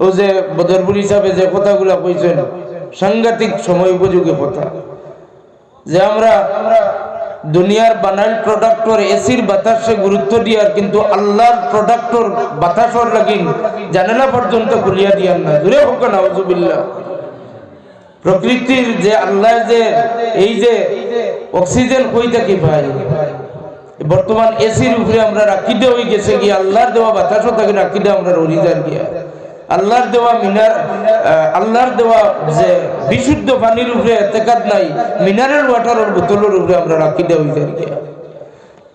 ও যে বদরপুর হিসাবে যে কথাগুলা কইছেন সাংঘাতিক সময় উপযোগী কথা, যে আমরা দুনিয়ার বানাইল প্রোডাক্টর এসির বাতাসে গুরুত্ব দিয়ার কিন্তু আল্লাহর প্রোডাক্টর বাতাসর লাগিন জানালা পর্যন্ত খুলিয়া দিয়ার না। জুড়ে হোক না আউযুবিল্লাহ। প্রকৃতির যে আল্লাহ যে এই যে অক্সিজেন কই থেকে পাই, বর্তমান এসির উপরে আমরা রাখি দেওয়া হয়ে গেছে গিয়ে আল্লাহর দেওয়া বাতাসও তাকে রাখি দেওয়া আমরা অরিজার গিয়া আল্লাহর দেওয়া আল্লাহর দেওয়া যে বিশুদ্ধ পানির উপরে এতেকাদ নাই, মিনারেল ওয়াটারের বোতলের উপরে আমরা রাখি দেওয়া হয়ে গিয়া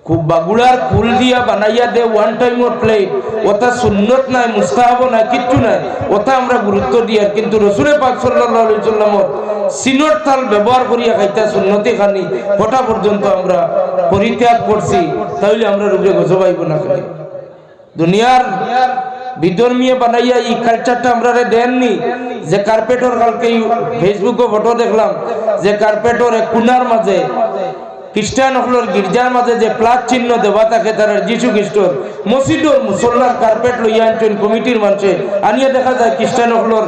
খুব বাগুড়ার ফুল দিয়া বানাইয়া দে ওয়ান টাইম প্লেট, ওটা সুন্নত নাই, মুস্তাহাব নাই, কিচ্ছু নাই, ওটা আমরা গুরুত্ব দিয়ার কিন্তু রাসূল পাক সাল্লাল্লাহু আলাইহি ওয়াসাল্লামের সিনর তাল ব্যবহার করিয়া খাইতা সুন্নতি খানি ওটা পর্যন্ত আমরা পরিত্যাগ করছি, তাহলে আমরা রূপে গজব আইব না। খালি দুনিয়ার বিধর্মীয় বানাইয়া এই কালচারটা আমরা দেননি। যে কার্পেটর কালকে ফেসবুকে ফটো দেখলাম, যে কার্পেটর এক কোনার মাঝে খ্রিস্টান হলোর গির্জার মাঝে যে প্লাস চিহ্ন দেওয়া থাকে তার যীশু খ্রিস্টর মসজিদর মুসল্লার কার্পেট লইয়া আনছেন কমিটির মানুষে আনিয়ে দেখা যায় খ্রিস্টান হলোর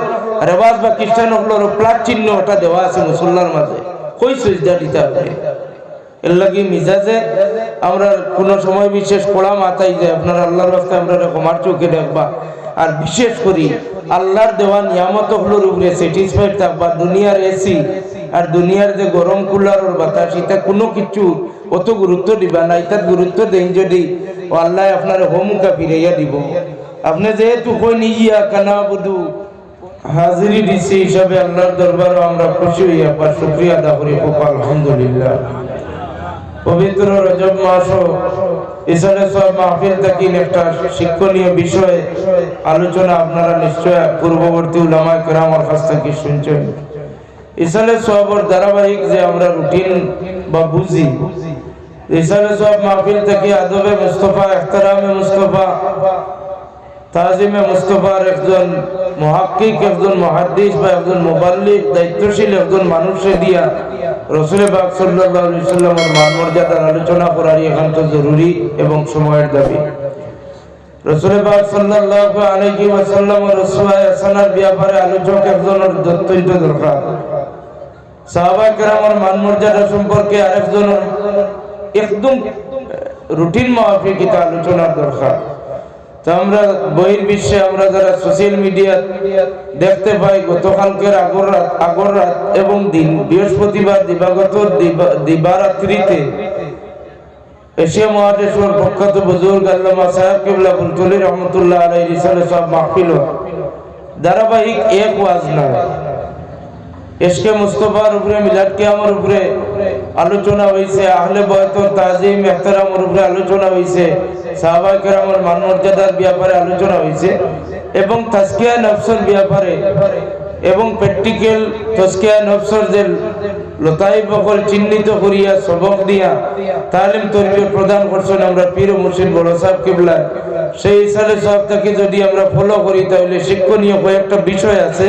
রেওয়াজ বা খ্রিস্টান হলোর প্লাস চিহ্ন ওটা দেওয়া আছে মুসল্লার মাঝে। কই সুজদা দিতে হবে? এর লাগি মিজাজে আমরা কোনো সময় বিশেষ পড়া মাথায় যায় আপনার আল্লাহর রাস্তায় আমরা ক্ষমার চোখে দেখবা, আর বিশেষ করি আল্লাহর দেওয়া নিয়ামত হলোর উপরে স্যাটিসফাইড থাকবা। দুনিয়ার এসি আর দুনিয়ার যে গরম কুলারের বাতাস এটা কোনো কিছু অত গুরুত্ব দিবা না। এটা গুরুত্ব দেন যদি ও আল্লাহ আপনার হোমুকা ফিরাইয়া দিব। আপনি যেহেতু কই নিয়া কানা বুধু হাজিরি দিছি হিসাবে আল্লাহর দরবারে আমরা খুশি হইয়া পার শুকরিয়া আদা করি। আলহামদুলিল্লাহ। পবিত্র রজব মাস ইসলে সব মাহফিল থেকে একটা শিক্ষণীয় বিষয়ে আলোচনা আপনারা নিশ্চয় পূর্ববর্তী উলামায়ে কেরামের কাছ থেকে শুনছেন। ইসলে সবর ধারাবাহিক যে আমরা রুটিন বা বুঝি, ইসলে সব মাহফিল থেকে আদবে মুস্তফা, ইহতিরামে মুস্তফা, তাজিমে মুস্তফার একজন মুহাক্কিক, একজন মুহাদ্দিস বা একজন মুবাল্লিগ, দায়িত্বশীল একজন মানুষে দিয়া রাসূল পাক সাল্লাল্লাহু আলাইহি ওয়াসাল্লামের মান মর্যাদার আলোচনা করার একান্ত জরুরি এবং সময়ের দাবি। রাসূল পাক সাল্লাল্লাহু আলাইহি ওয়াসাল্লামের উসওয়ায়ে হাসানার ব্যাপারে আলোচক একজনের অত্যন্ত দরকার। সাহাবায়ে কেরামের মান মর্যাদা সম্পর্কে আরেকজনের একদম রুটিন মাফিক এটা আলোচনার দরকার। তো আমরা বহির বিশ্বে আমরা যারা সোশ্যাল মিডিয়া দেখতে পাই, গতকালকের আগর রাত এবং দিন বৃহস্পতিবার দিবাগত দিবারাত্রিতে এশিয়া মহাদেশের প্রখ্যাত বুজুর্গ আল্লামা সাহেব কিবলা বুলতুলি রহমতুল্লাহ আলাইহি রিসালে সব মাহফিল ধারাবাহিক এক ওয়াজ না, ইশকে মুস্তাফার উপরে, মিলাদ কিয়ামের উপরে আলোচনা হইছে, আহলে বায়তের তাজিম ইহতিরামের উপরে আলোচনা হইছে, সাহাবায়ে কেরামের মান মর্যাদার ব্যাপারে আলোচনা হইছে এবং তাজকিয়া নফসের ব্যাপারে এবং প্র্যাকটিক্যাল তাজকিয়া নফসের যে লতাইফ বকল চিহ্নিত করিয়া সবক দিয়া তালিম তরবিয়ত প্রদান করছেন আমরা পীর ও মুর্শিদ বড় সাহেব কিবলা। সেই ইসালে সাহেব থেকে যদি আমরা ফলো করি তাহলে শিক্ষণীয় কয়েকটা বিষয় আছে,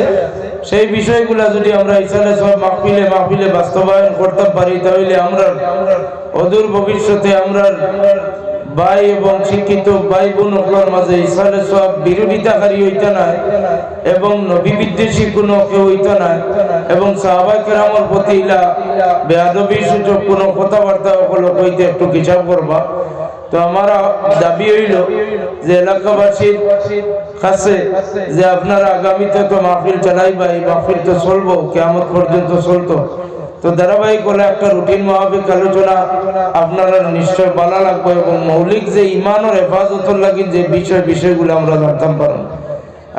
সেই বিষয়গুলো যদি আমরা ইসালে সাহেব মাহফিলে বাস্তবায়ন করতে পারি তাহলে আমরা অদূর ভবিষ্যতে আমরা ভাই এবং শিক্ষিত ভাই বোনগুলোর মাঝে ইসালে সব বিরোধিতাকারী হইতে না এবং নবী বিদ্বেষী কোনো কেউ হইতে না এবং সাহাবায়ে কেরামের প্রতি বেয়াদবি সূচক কোনো কথাবার্তা হলো কইতে একটু হিসাব করবা। তো আমার দাবি হইল যে এলাকাবাসীর কাছে যে আপনারা আগামীতে তো মাহফিল চালাইবা, এই মাহফিল তো চলবো কিয়ামত পর্যন্ত চলতো, তো ধারাবাহিক হলে একটা রুটিন মাহফিল আলোচনা আপনারা নিশ্চয় ভালো লাগবে এবং মৌলিক যে ইমান ও হেফাজতের লাগি যে বিষয়গুলো আমরা জানতাম পারেন।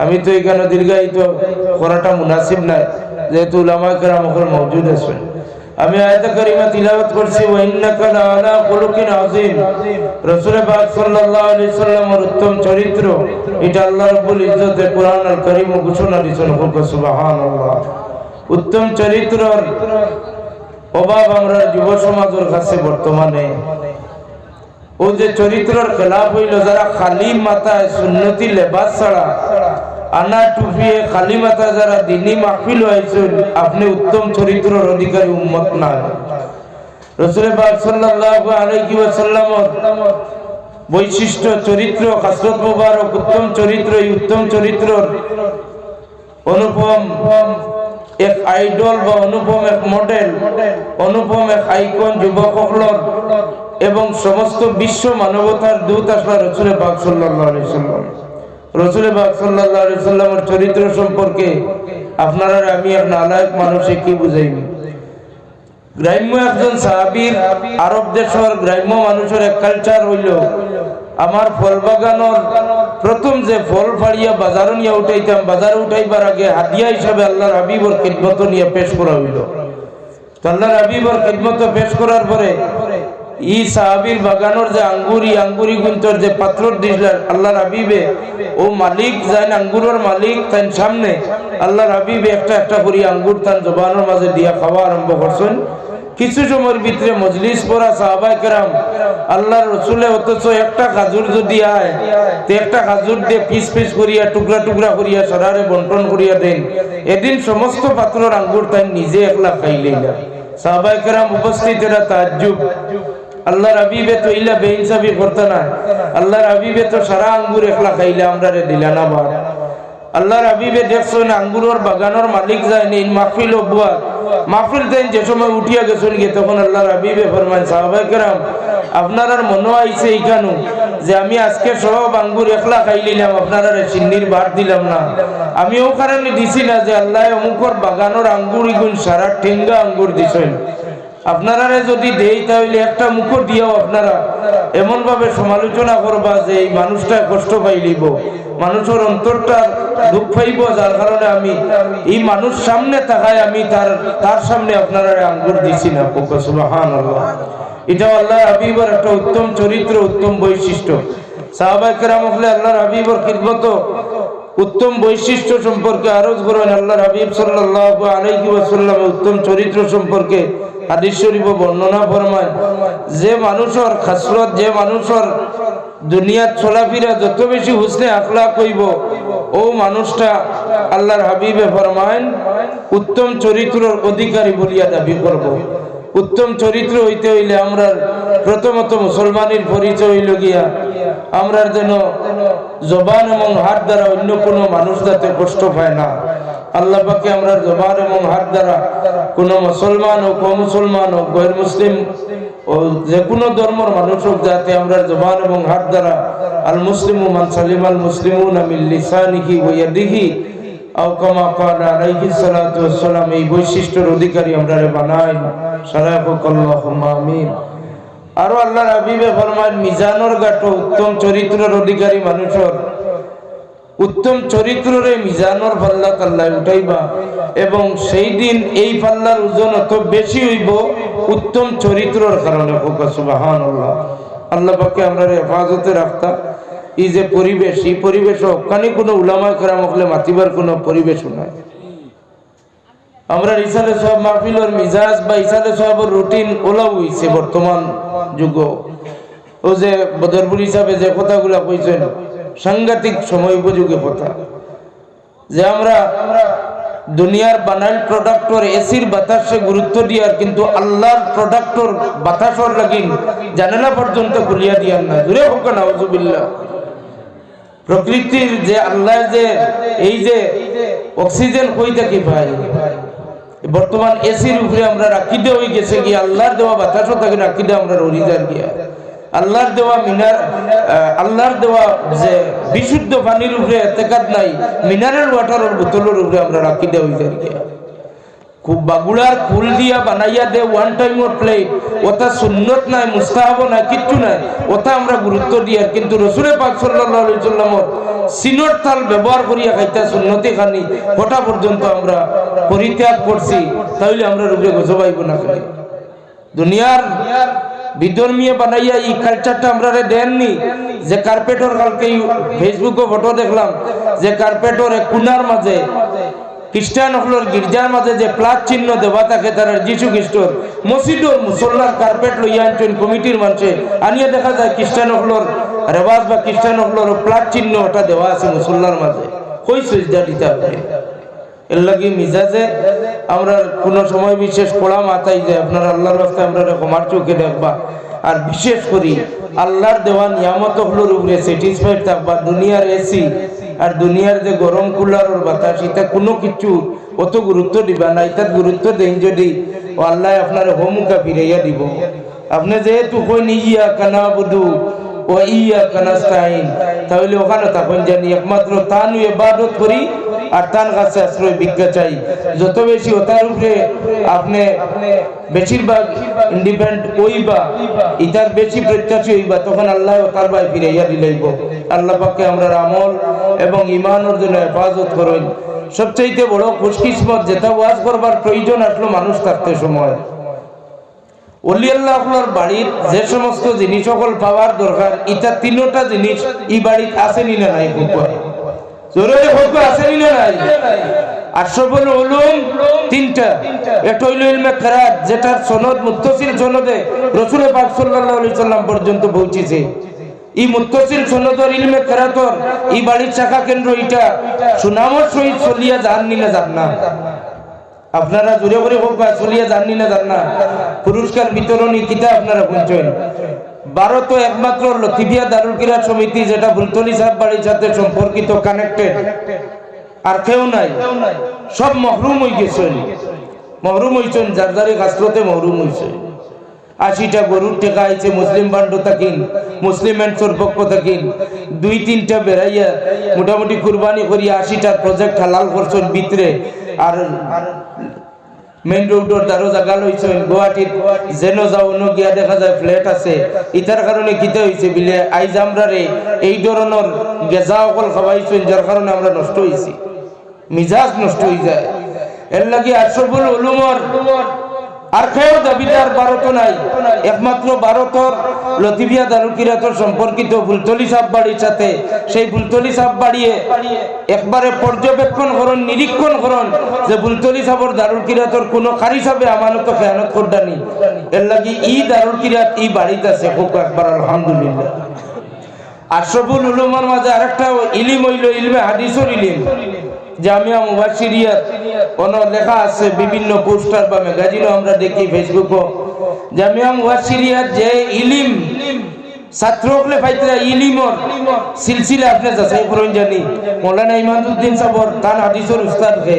আমি তো এখানে দীর্ঘায়িত করাটা মুনাসিব নাই, যেহেতু উলামায়ে কেরাম ওখানে মওজুদ আছেন। আমি আয়াত কারিমা তিলাওয়াত করছি, ওয়া ইন্নাকা লাআলা খুলুকিন আযীম। রাসূল পাক সাল্লাল্লাহু আলাইহি ওয়াসাল্লামের উত্তম চরিত্র এটা আল্লাহ রাব্বুল ইজ্জতের কোরআন আল কারীম ঘোষণা দিয়েছেন। সুবহানাল্লাহ। উত্তম চরিত্রের অভাব আমরা যুব সমাজের কাছে বর্তমানে। ও যে চরিত্রের খেলাফ হইল যারা খালি মাথায় সুন্নতি লেবাস ছাড়া আনা টুপিয়ে খালি মাথা যারা দিনী মাহফিল হয়েছেন, আপনি উত্তম চরিত্রের অধিকারী উম্মত না। রাসূল পাক সাল্লাল্লাহু আলাইহি ওয়াসাল্লামের বৈশিষ্ট্য চরিত্র খাসলত মুবারক উত্তম চরিত্র, এই উত্তম চরিত্রের অনুপম এক আইডল বা অনুপম এক মডেল, অনুপম এক আইকন যুবকসকলৰ এবং সমস্ত বিশ্ব মানবতার দূত আসলা রাসূল পাক সাল্লাল্লাহু আলাইহি সাল্লাম। রাসূল পাক সাল্লাল্লাহু আলাইহি সাল্লামের চরিত্র সম্পর্কে আপনারা আমি এক নালায়েক মানুষে কি বুঝাইব। গ্রাম্য একজন সাহাবীর আরব দেশের গ্রাম্য মানুষের এক কালচার হইল, আমার ফল বাগানোর প্রথম যে ফল ফাড়িয়া বাজারে নিয়ে উঠাইতাম, বাজারে উঠাইবার আগে হাদিয়া হিসাবে আল্লাহর হাবিবর খিদমত নিয়ে পেশ করা হইল। তো আল্লাহর হাবিবর খিদমত পেশ করার পরে ই সাহাবীর বাগানোর যে আঙ্গুরি গুন্তর যে পাত্র দিলেন আল্লাহর হাবিবে, ও মালিক যান আঙ্গুরের মালিক তার সামনে আল্লাহর হাবিবে একটা একটা করে আঙ্গুর তার জবানের মাঝে দিয়া খাওয়া আরম্ভ করছেন। কিছু সময়ের ভিতরে মজলিস পড়া সাহাবায়ে কেরাম আল্লাহর রাসূলে অথচ একটা খাজুর যদি আয় তে একটা খাজুর দিয়ে পিস পিস করিয়া টুকরা টুকরা করিয়া সরারে বন্টন করিয়া দেন। এদিন সমস্ত পাত্রর আঙ্গুর তাই নিজে একলা খাইলেইলা। সাহাবায়ে কেরাম উপস্থিতেরা তাজ্জুব, আল্লাহর হাবিবে তো ইলা বেইনসাফি করতে না, আল্লাহর হাবিবে তো সারা আঙ্গুর একলা খাইলে আমরা রে দিলা না বা। আল্লাহর হাবিবে দেখছেন আঙ্গুরের বাগানের মালিক যায়নি মাহফিল বুয়া মাহফিল দেন যে সময় উঠিয়া গেছেন গিয়ে তখন আল্লাহর হাবিবে ফরমান সাহাবায়ে কেরাম আপনার মনে আইছে এইখানু যে আমি আজকে সব আঙ্গুর একলা খাইলিলাম, আপনারা চিন্নির ভাত দিলাম না। আমি ও কারণে দিছি না যে আল্লাহ অমুকর বাগানের আঙ্গুর ইগুন সারা ঠেঙ্গা আঙ্গুর দিছেন, আপনারা যদি দেই তাহলে একটা মুখো দিয়াও আপনারা এমন ভাবে সমালোচনা করবা যে এই মানুষটা কষ্ট পাইলিব, মানুষের অন্তরটা দুঃখ পাইব, যার কারণে আমি এই মানুষ সামনে তাকায় আমি তার সামনে আপনারা আঙ্গুর দিছি না। সুবহানাল্লাহ। এটা আল্লাহর হাবিবের একটা উত্তম চরিত্র, উত্তম বৈশিষ্ট্য। সাহাবায়ে কেরাম হলে আল্লাহর হাবিবের খিদমত উত্তম বৈশিষ্ট্য সম্পর্কে আরজ করেন। আল্লাহর হাবিব সাল্লাল্লাহু আলাইহি ওয়াসাল্লাম উত্তম চরিত্র সম্পর্কে হাদিস শরীফ বর্ণনা ফরমায়, যে মানুষের খাসলত, যে মানুষের দুনিয়ার চলাফেরা যত বেশি হুসনে আখলাক হইব ও মানুষটা আল্লাহর হাবিবে ফরমায় উত্তম চরিত্রের অধিকারী বলিয়া দাবি করব। উত্তম চরিত্র হইতে হইলে আমরা প্রথমত মুসলমানের পরিচয় হইল গিয়া আমরা যেন জবান এবং হাত দ্বারা অন্য কোনো মানুষ যাতে কষ্ট পায় না। আল্লাহ পাকে আমরা জবান এবং হাত দ্বারা কোনো মুসলমান হোক অমুসলমান হোক গৈর মুসলিম ও যে কোনো ধর্মের মানুষ হোক যাতে আমরা জবান এবং হাত দ্বারা আল মুসলিমু মান সালিমাল মুসলিমুনা মিন লিসানিহি ওয়া ইয়াদিহি আও কামা ক্বালা আলাইহিস সালাতু ওয়াস সালাম, এই বৈশিষ্ট্যের অধিকারী আমরা বানাই। সারাকুল্লাহুম্মা আমিন। আরো আল্লাহর হাবিবে ফরমান মিজানের গাটো উত্তম চরিত্রের অধিকারী মানুষের উত্তম চরিত্রের মিজানের পাল্লা আল্লাহ উঠাইবা এবং সেই দিন এই পাল্লার ওজন অত বেশি হইব উত্তম চরিত্রের কারণে। সুবহানাল্লাহ। আল্লাহ পাকে আমরা হেফাজতে রাখতা। এই যে পরিবেশ, এই পরিবেশ ওখানে কোনো উলামা কেরাম হলে মাতিবার কোনো পরিবেশ নাই। আমরা ইসালে সব মাহফিলের মিজাজ বা ইসালে সবের রুটিন ওলা হইছে বর্তমান যুগ। ও যে বদরপুর হিসাবে যে কথাগুলা কইছেন সাংঘাতিক সময় উপযোগী কথা, যে আমরা দুনিয়ার বানাইল প্রোডাক্টর এসির বাতাসে গুরুত্ব দিয়ার কিন্তু আল্লাহর প্রোডাক্টর বাতাসর লাগিন জানালা পর্যন্ত খুলিয়া দিয়ার না। দূরে হোক না নাউজুবিল্লাহ। প্রকৃতির যে আল্লাহ যে এই যে অক্সিজেন কই থেকে পাই, বর্তমান এসির উপরে আমরা রাখিদে হয়ে গেছে গিয়ে আল্লাহর দেওয়া বাতাসও থাকে রাখিদে আমরা ররিজার গিয়া আল্লাহর দেওয়া আল্লাহর দেওয়া যে বিশুদ্ধ পানির উপরে এতেকাদ নাই, মিনারেল ওয়াটারের বোতলের উপরে আমরা রাখিদে হয়ে যাই গিয়া খুব বাগুড়ার ফুল দিয়া বানাইয়া দে ওয়ান টাইম প্লেট, ওটা সুন্নত নাই, মুস্তাহাব নাই, কিচ্ছু নাই, ওটা আমরা গুরুত্ব দিয়ার কিন্তু রাসূল পাক সাল্লাল্লাহু আলাইহি ওয়াসাল্লামের সিনর তাল ব্যবহার করিয়া খাইতা সুন্নতি খানি ওটা পর্যন্ত আমরা পরিত্যাগ করছি, তাহলে আমরা রূপে গজবাইব না। খালি দুনিয়ার বিধর্মীয় বানাইয়া এই কালচারটা আমরা দেননি। যে কার্পেটর কালকে ফেসবুকে ফটো দেখলাম যে কার্পেটর এক কোনার মাঝে খ্রিস্টান হলোর গির্জার মাঝে যে প্লাস চিহ্ন দেওয়া থাকে তারা যিশু খ্রিস্টর মসজিদর মুসল্লার কার্পেট লইয়া আনছেন কমিটির মানুষে আনিয়ে দেখা যায় খ্রিস্টান হলোর রেবাজ বা খ্রিস্টান হলোর প্লাস চিহ্ন ওটা দেওয়া আছে মুসল্লার মাঝে। কই সুজদা দিতে হবে? এর লাগি মিজাজে আমরা কোনো সময় বিশেষ পড়া মাথায় যায় আপনার আল্লাহর রাস্তায় আমরা ক্ষমার চোখে দেখবা। আর বিশেষ করি আল্লাহর দেওয়া নিয়ামত হলোর উপরে স্যাটিসফাইড থাকবা। দুনিয়ার এসি আর দুনিয়ার যে গরম কুলারের বাতাস এটা কোনো কিছু অত গুরুত্ব দিবা না। এটার গুরুত্ব দেন যদি আল্লাহ আপনার হোমুকা ফিরাইয়া দিব। আপনি যেহেতু কইন ইয়াকা নাবুদু ও ইয়াকা নাস্তাইন, তাহলে ওখানে তখন জানি একমাত্র তার ইবাদত করি আর তার কাছে আশ্রয় ভিক্ষা চাই। যত বেশি ওটার উপরে আপনি বেশিরভাগ ইন্ডিপেন্ডেন্ট হইবা, ইটার বেশি প্রত্যাশী হইবা, তখন আল্লাহ তার ভাই ফিরাইয়া দিলাইব। আল্লাহ পাককে আমরা আমল এবং ঈমানের জন্য হেফাজত করুন। সবচাইতে বড় খুশকিসমত যেটা ওয়াজ করবার প্রয়োজন আসলো মানুষ থাকতে সময়। ওলি আল্লাহর বাড়ির যে সমস্ত জিনিস সকল পাওয়ার দরকার, এটা তিনটা জিনিস এই বাড়িতে আসেনি না নাই? জরুরি হক আসেনি না নাই? আশরাফুল উলুম তিনটা। একটা হইল ইলমে কিরাত, যেটার সনদ মুত্তাসিল সনদে রাসূল পাক সাল্লাল্লাহু আলাইহি সাল্লাম পর্যন্ত পৌঁছেছে। এই মুত্তাসিল সনদর ইলমে কিরাতর এই বাড়ির শাখা কেন্দ্র এটা সুনামর সহিত চলিয়া যাননি না যান না? আপনারা জোরে করে হোক চলিয়া যাননি না যান না? পুরস্কার বিতরণী কিতা আপনারা শুনছেন। ভারত একমাত্র লতিফিয়া দারুল কিরাত সমিতি যেটা ফুলতলি সাহেব বাড়ির সাথে সম্পর্কিত, কানেক্টেড, আর কেউ নাই। সব মহরুম হয়ে গেছেন, মহরুম হয়েছেন, যার যারে গাছলতে মহরুম হয়েছে। 80টা গরুর টেকা আইছে মুসলিম বান্ড থাকিন, মুসলিম এন্ডসর পক্ষ থাকিন, 2-3টা বেড়াইয়া মোটামুটি কুরবানি করি 80টার প্রজেক্ট হালাল করছেন ভিতরে। আর মেইন রোডের দ্বারো জায়গা লইছেন গুয়াহাটির যেন যাও অন্য গিয়া দেখা যায় ফ্ল্যাট আছে। ইতার কারণে কিতা হয়েছে বিলে আইজ আমরা রে এই ধরনের গেজা অকল খাওয়াইছেন, যার কারণে আমরা নষ্ট হয়েছি, মিজাজ নষ্ট হয়ে যায়। এর লাগে আশরাফুল উলুমর আর কেউ দাবিদার ভারত নাই, একমাত্র ভারতের লতিফিয়া দারুল কিরাতর সম্পর্কিত ফুলতলি সাহেব বাড়ির সাথে। সেই ফুলতলি সাহেব বাড়িয়ে একবারে পর্যবেক্ষণ করুন, নিরীক্ষণ করুন যে ফুলতলি সাহেবের দারুল কিরাতর কোনো খারি সাহেবে আমানত খেয়ানত করদানি। এর লাগি ই দারুল কিরাত ই বাড়িতে আছে, খুব একবার আলহামদুলিল্লাহ। আশরাফুল উলুমের মাঝে আরেকটা ইলিম হইল ইলমে হাদিসের ইলিম। জামিয়া মুবাশশিরিয়াত কোন লেখা আছে বিভিন্ন পোস্টার বা ম্যাগাজিনও আমরা দেখি, ফেসবুকও। জামিয়া মুবাশশিরিয়াত যে ইলিম ছাত্রকলে পাইতরা ইলিমর সিলসিলা আপনি যাচাই করুন জানি। মৌলানা ইমাদউদ্দিন সাহেব তান হাদিসের উস্তাদ কে,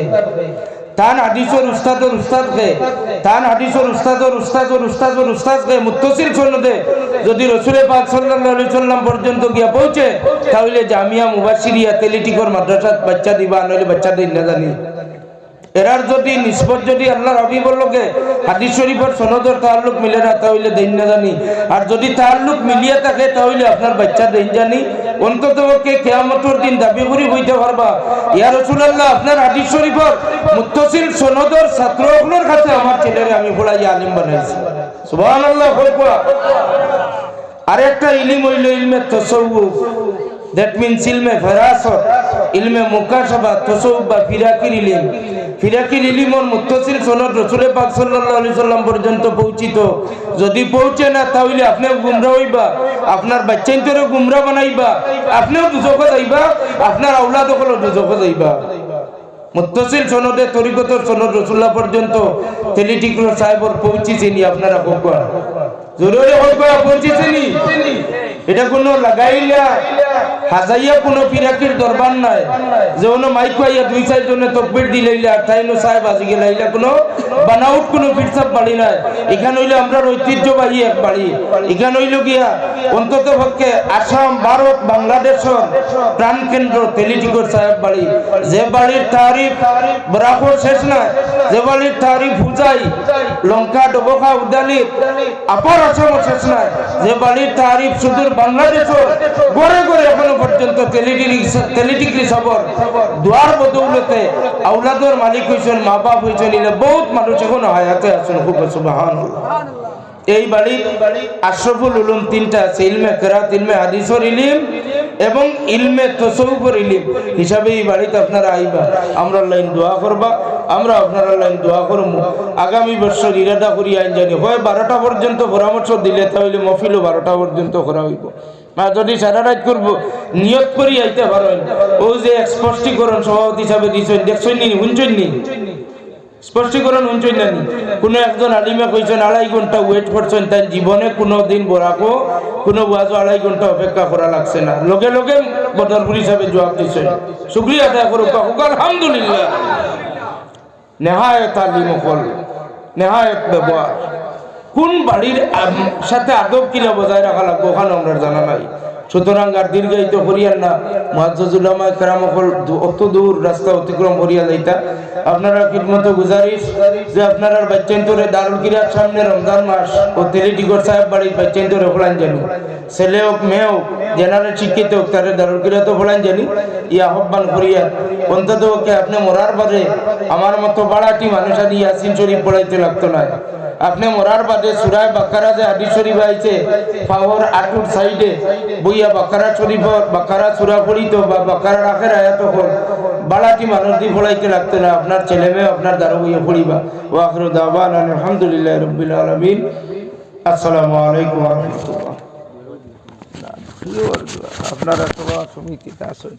তান হাদিসের উস্তাদর উস্তাদ কে, তান হাদিসের উস্তাদর উস্তাদর উস্তাদর উস্তাদ কে মুত্তাসিল সনদে যদি রাসূল পাক সাল্লাল্লাহু আলাইহি সাল্লাম পর্যন্ত গিয়া পৌঁছে, তাহলে জামিয়া মুবাশশিরিয়া তেলিটিকর মাদ্রাসাত বাচ্চা দিবা, নইলে বাচ্চা দিন না জানি। এরার যদি নিসবত যদি আল্লাহর হাবিবের লগে হাদিস শরীফের সনদর তাআল্লুক মিলে না, তাহলে দেন না জানি। আর যদি তাআল্লুক মিলিয়ে থাকে, তাহলে আপনার বাচ্চা দেন জানি। অন্তত ওকে কিয়ামতের দিন দাবি করি হইতে পারবা, ইয়া রাসূলুল্লাহ আপনার হাদিস শরীফের মুত্তাসিল সনদর ছাত্রগুলোর কাছে আমার ছেলেরে আমি পড়াই আলেম বানাইছি। সুবহানাল্লাহ। আরেকটা ইলম হইল ইলমে তাসাউফ, দ্যাট মিন্স ইলমে ফরাসত, ইলমে মুকাশাফা, তাসাউফ বা ফিরাকির ইলম। ফিরাকির ইলমর মুত্তাসিল সনদ রাসূল পাক সাল্লাল্লাহু আলাইহি সাল্লাম পর্যন্ত পৌঁছিত। যদি পৌঁছে না, তাহলে আপনিও গুমরা হইবা, আপনার বাচ্চাইন্তরেও গুমরা বানাইবা, আপনিও দুজকে যাইবা, আপনার আওলাদ হলো দুজকে যাইবা। মুত্তাসিল সনদে তরিকতর সনদ রাসূলুল্লাহ পর্যন্ত তেলিটিকর সাহেবর পৌঁছেছেনি। আপনারা কোকা জরুরি হইবা পৌঁছেছেনি। এটা কোনো লাগাইলা হাজাইয়া কোনো ফিরাকির দরবার নাই, যে কোনো মাইক পাইয়া 2-4 জনে তাকবীর দিলাইলা আর তাইনো সাহেব আজি গেলাইলা, কোনো বানাউট কোনো ফিরসাব বাড়ি নাই। এখানে হইলো আমরা ঐতিহ্যবাহী এক বাড়ি। এখানে হইলো গিয়া অন্তত পক্ষে আসাম, ভারত, বাংলাদেশের প্রাণ কেন্দ্র তেলিটিকর সাহেব বাড়ি। যে বাড়ির তারিফ বরাবর শেষ নাই, যে বাড়ির তারিফ হুজাই, লঙ্কা, ডবকা, উদালির আপার আসাম শেষ নাই, যে বাড়ির তারিফ সুদূর বাংলাদেশের গড়ে গড়ে এখনো পর্যন্ত তেলিটিকরি সবর দুয়ার বদৌলতে আওলাদর মালিক হয়েছেন, মা বাপ হয়েছেন, বহুত মানুষ এখনো হায়াতে আছেন। খুব সুবহানাল্লাহ। এই বাড়ি আশরাফুল উলুম তিনটা আছে, ইলমে কিরাত, ইলমে হাদিসের ইলম এবং ইলমে তাসাউফের ইলম হিসাবে এই বাড়িতে আপনারা আইবা। আমরা লাইন দোয়া করবা, আমরা আপনারা লাইন দোয়া করবো। আগামী বছর ইরাদা করি আইন জানি হয় 12টা পর্যন্ত পরামর্শ দিলে, তাহলে মফিলও 12টা পর্যন্ত করা হইব। আর যদি সারা রাত করবো নিয়ত করি আইতে পারেন। ও যে স্পষ্টীকরণ সভাপতি হিসাবে দিয়েছেন, দেখছেন নি, শুনছেন নি? স্পষ্টীকরণ হইছেন না কোনো একজন আলিমা কইছেন 2.5 ঘন্টা ওয়েট করছেন তাই জীবনে কোনো দিন বরাকো কোনো ওয়াজও 2.5 ঘন্টা অপেক্ষা করা লাগছে না লগে লগে বদরপুর হিসাবে জবাব দিছেন শুকরিয়া আদায় করুক আলহামদুলিল্লাহ নেহায়েত আলিম হল নেহায়েত ব্যবহার কোন বাড়ির সাথে আদব কিলা বজায় রাখা লাগবে ওখানে আমরা জানা নাই সুতরাং আর দীর্ঘায়িত করিয়ান না মুআজ্জাজ উলামা কেরাম হল অত দূর রাস্তা অতিক্রম করিয়া যাইতা আপনারা খিদমত গুজারিশ যে আপনারা বাচ্চান্তরে দারুল কিরাত সামনে রমজান মাস ও তেলিটিগর সাহেব বাড়ির বাচ্চান্তরে ফলান জানি ছেলে হোক মেয়ে হোক জেনারেল শিক্ষিত হোক তারে দারুল কিরাত ফলান জানি ই আহ্বান করিয়া অন্তত ওকে আপনি মরার বাদে আমার মতো বাড়াটি মানুষ আদি ইয়াসিন শরীফ পড়াইতে লাগতো না আপনি মরার বাদে সূরা বাকারা যে হাদিস শরীফ আইছে পাওয়ার আটুর সাইডে বইয়া বাকারা শরীফ বাকারা সূরা পড়িতো বা বাকারার আখের আয়াত পড় বাড়াটি মানুষ দি পড়াইতে লাগতো না আপনার ছেলে মেয়ে আপনার দ্বারা বইয়া পড়িবা ওয়া আখিরু দাওয়ানা আলহামদুলিল্লাহি রাব্বিল আলামিন আসসালামু আলাইকুম ওয়া রাহমাতুল্লাহ আপনারা তো সমিতিতে আছেন